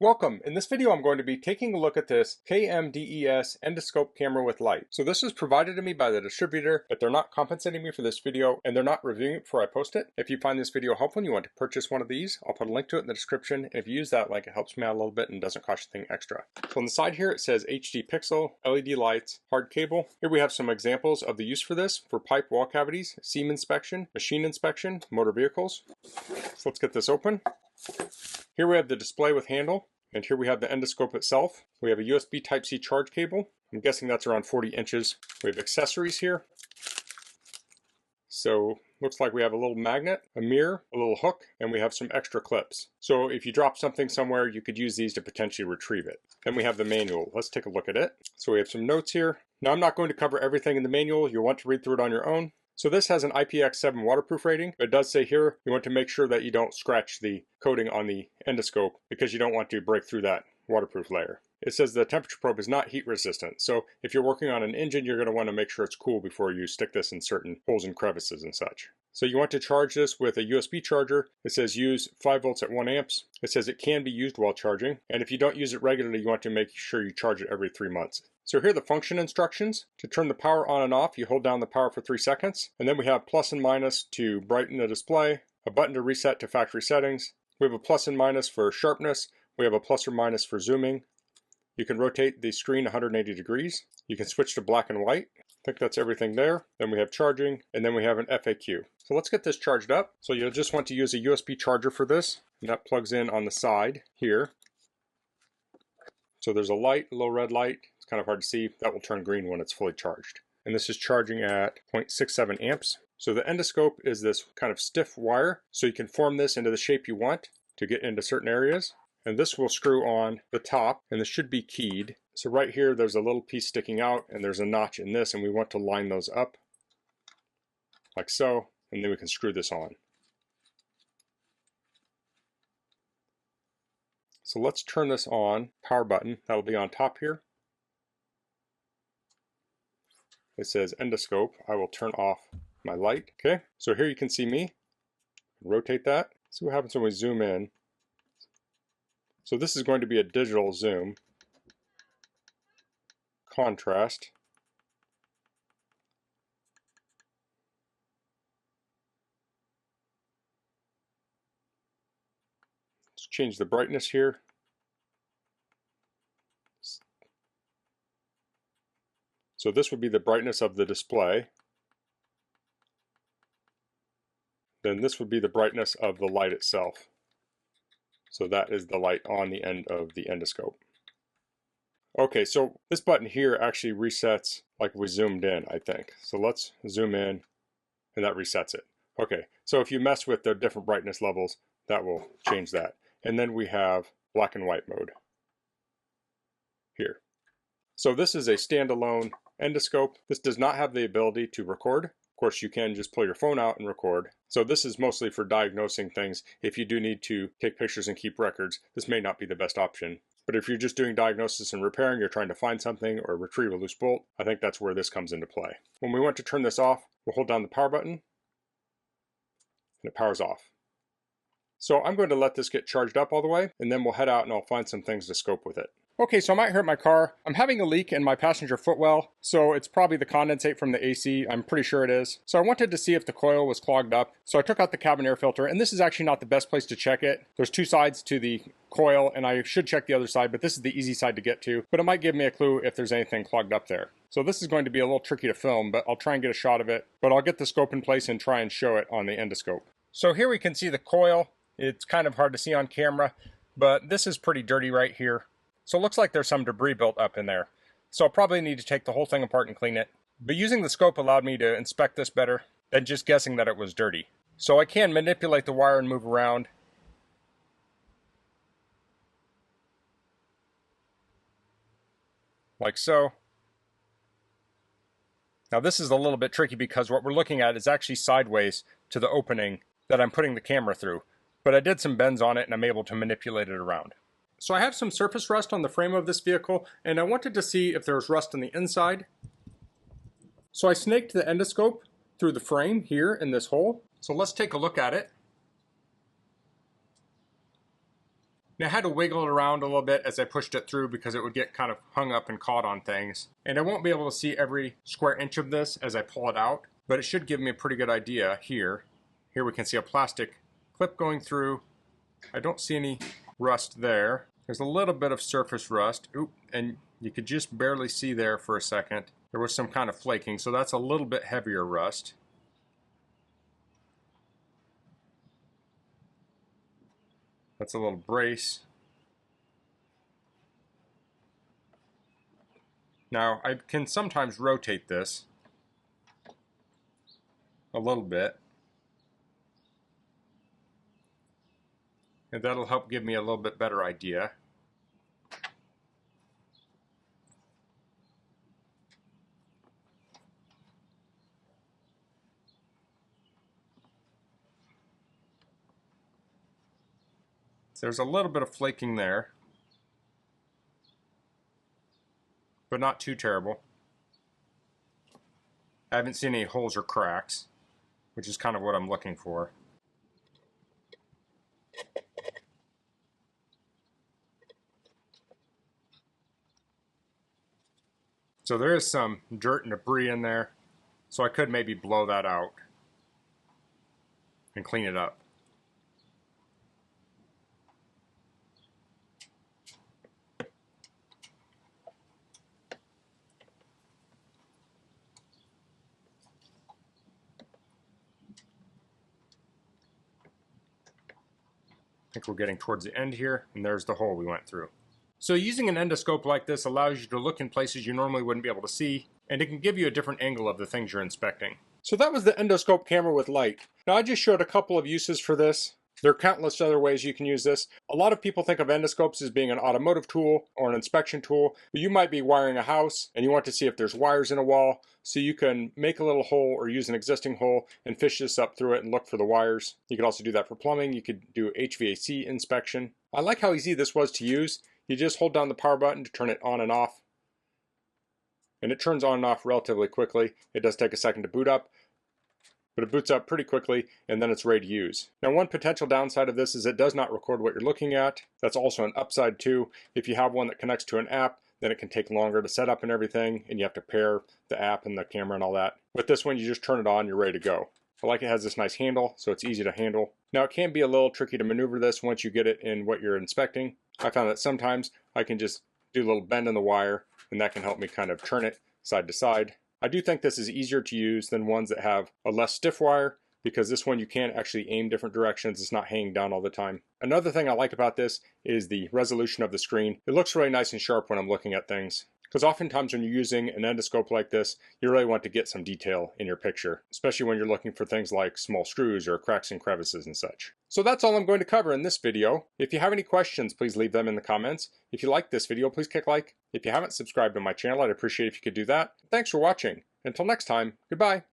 Welcome. In this video I'm going to be taking a look at this KMDES Endoscope camera with light. So this was provided to me by the distributor, but they're not compensating me for this video and they're not reviewing it before I post it. If you find this video helpful and you want to purchase one of these, I'll put a link to it in the description. And if you use that link, it helps me out a little bit and doesn't cost you anything extra. So on the side here it says HD pixel, LED lights, hard cable. Here we have some examples of the use for this for pipe wall cavities, seam inspection, machine inspection, motor vehicles. So let's get this open. Here we have the display with handle, and here we have the endoscope itself. We have a USB Type-C charge cable. I'm guessing that's around 40 inches. We have accessories here. So looks like we have a little magnet, a mirror, a little hook, and we have some extra clips. So if you drop something somewhere, you could use these to potentially retrieve it. Then we have the manual. Let's take a look at it. So we have some notes here. Now I'm not going to cover everything in the manual. You'll want to read through it on your own. So this has an IPX7 waterproof rating, but it does say here you want to make sure that you don't scratch the coating on the endoscope because you don't want to break through that waterproof layer. It says the temperature probe is not heat resistant, so if you're working on an engine, you're going to want to make sure it's cool before you stick this in certain holes and crevices and such. So you want to charge this with a USB charger. It says use 5 volts at 1 amps. It says it can be used while charging, and if you don't use it regularly, you want to make sure you charge it every 3 months. So here are the function instructions. To turn the power on and off, you hold down the power for 3 seconds. And then we have plus and minus to brighten the display, a button to reset to factory settings. We have a plus and minus for sharpness. We have a plus or minus for zooming. You can rotate the screen 180 degrees. You can switch to black and white. I think that's everything there. Then we have charging, and then we have an FAQ. So let's get this charged up. So you'll just want to use a USB charger for this, and that plugs in on the side here. So there's a light, a low red light. Kind of hard to see. That will turn green when it's fully charged. And this is charging at 0.67 amps. So the endoscope is this kind of stiff wire, so you can form this into the shape you want to get into certain areas. And this will screw on the top, and this should be keyed. So right here there's a little piece sticking out, and there's a notch in this, and we want to line those up like so, and then we can screw this on. So let's turn this on. Power button, that'll be on top here. It says endoscope. I will turn off my light. Okay, so here you can see me. Rotate that. See what happens when we zoom in. So this is going to be a digital zoom. Contrast. Let's change the brightness here. So this would be the brightness of the display. Then this would be the brightness of the light itself. So that is the light on the end of the endoscope. Okay, so this button here actually resets like we zoomed in, I think. So let's zoom in, and that resets it. Okay, so if you mess with the different brightness levels, that will change that. And then we have black and white mode here. So this is a standalone endoscope. This does not have the ability to record. Of course, you can just pull your phone out and record. So this is mostly for diagnosing things. If you do need to take pictures and keep records, this may not be the best option. But if you're just doing diagnosis and repairing, you're trying to find something or retrieve a loose bolt, I think that's where this comes into play. When we want to turn this off, we'll hold down the power button, and it powers off. So I'm going to let this get charged up all the way, and then we'll head out and I'll find some things to scope with it. Okay, so I'm out here at my car. I'm having a leak in my passenger footwell, so it's probably the condensate from the AC. I'm pretty sure it is. So I wanted to see if the coil was clogged up. So I took out the cabin air filter, and this is actually not the best place to check it. There's 2 sides to the coil, and I should check the other side, but this is the easy side to get to. But it might give me a clue if there's anything clogged up there. So this is going to be a little tricky to film, but I'll try and get a shot of it. But I'll get the scope in place and try and show it on the endoscope. So here we can see the coil. It's kind of hard to see on camera, but this is pretty dirty right here. So it looks like there's some debris built up in there. So I'll probably need to take the whole thing apart and clean it. But using the scope allowed me to inspect this better than just guessing that it was dirty. So I can manipulate the wire and move around. Like so. Now this is a little bit tricky because what we're looking at is actually sideways to the opening that I'm putting the camera through. But I did some bends on it and I'm able to manipulate it around. So I have some surface rust on the frame of this vehicle, and I wanted to see if there was rust on the inside. So I snaked the endoscope through the frame here in this hole. So let's take a look at it. Now I had to wiggle it around a little bit as I pushed it through because it would get kind of hung up and caught on things. And I won't be able to see every square inch of this as I pull it out, but it should give me a pretty good idea here. Here we can see a plastic clip going through. I don't see any rust there. There's a little bit of surface rust. Oop, and you could just barely see there for a second. There was some kind of flaking, so that's a little bit heavier rust. That's a little brace. Now, I can sometimes rotate this a little bit. And that'll help give me a little bit better idea. So there's a little bit of flaking there, but not too terrible. I haven't seen any holes or cracks, which is kind of what I'm looking for. So there is some dirt and debris in there, so I could maybe blow that out and clean it up. I think we're getting towards the end here, and there's the hole we went through. So using an endoscope like this allows you to look in places you normally wouldn't be able to see, and it can give you a different angle of the things you're inspecting. So that was the endoscope camera with light. Now I just showed a couple of uses for this. There are countless other ways you can use this. A lot of people think of endoscopes as being an automotive tool or an inspection tool, but you might be wiring a house and you want to see if there's wires in a wall, so you can make a little hole or use an existing hole and fish this up through it and look for the wires. You could also do that for plumbing. You could do HVAC inspection. I like how easy this was to use. You just hold down the power button to turn it on and off, and it turns on and off relatively quickly. It does take a second to boot up, but it boots up pretty quickly and then it's ready to use. Now one potential downside of this is it does not record what you're looking at. That's also an upside too. If you have one that connects to an app, then it can take longer to set up and everything, and you have to pair the app and the camera and all that. With this one, you just turn it on, you're ready to go. I like it has this nice handle, so it's easy to handle. Now it can be a little tricky to maneuver this once you get it in what you're inspecting. I found that sometimes I can just do a little bend in the wire, and that can help me kind of turn it side to side. I do think this is easier to use than ones that have a less stiff wire, because this one you can actually aim different directions. It's not hanging down all the time. Another thing I like about this is the resolution of the screen. It looks really nice and sharp when I'm looking at things. Because oftentimes when you're using an endoscope like this, you really want to get some detail in your picture, especially when you're looking for things like small screws or cracks and crevices and such. So that's all I'm going to cover in this video. If you have any questions, please leave them in the comments. If you liked this video, please click like. If you haven't subscribed to my channel, I'd appreciate if you could do that. Thanks for watching. Until next time, goodbye.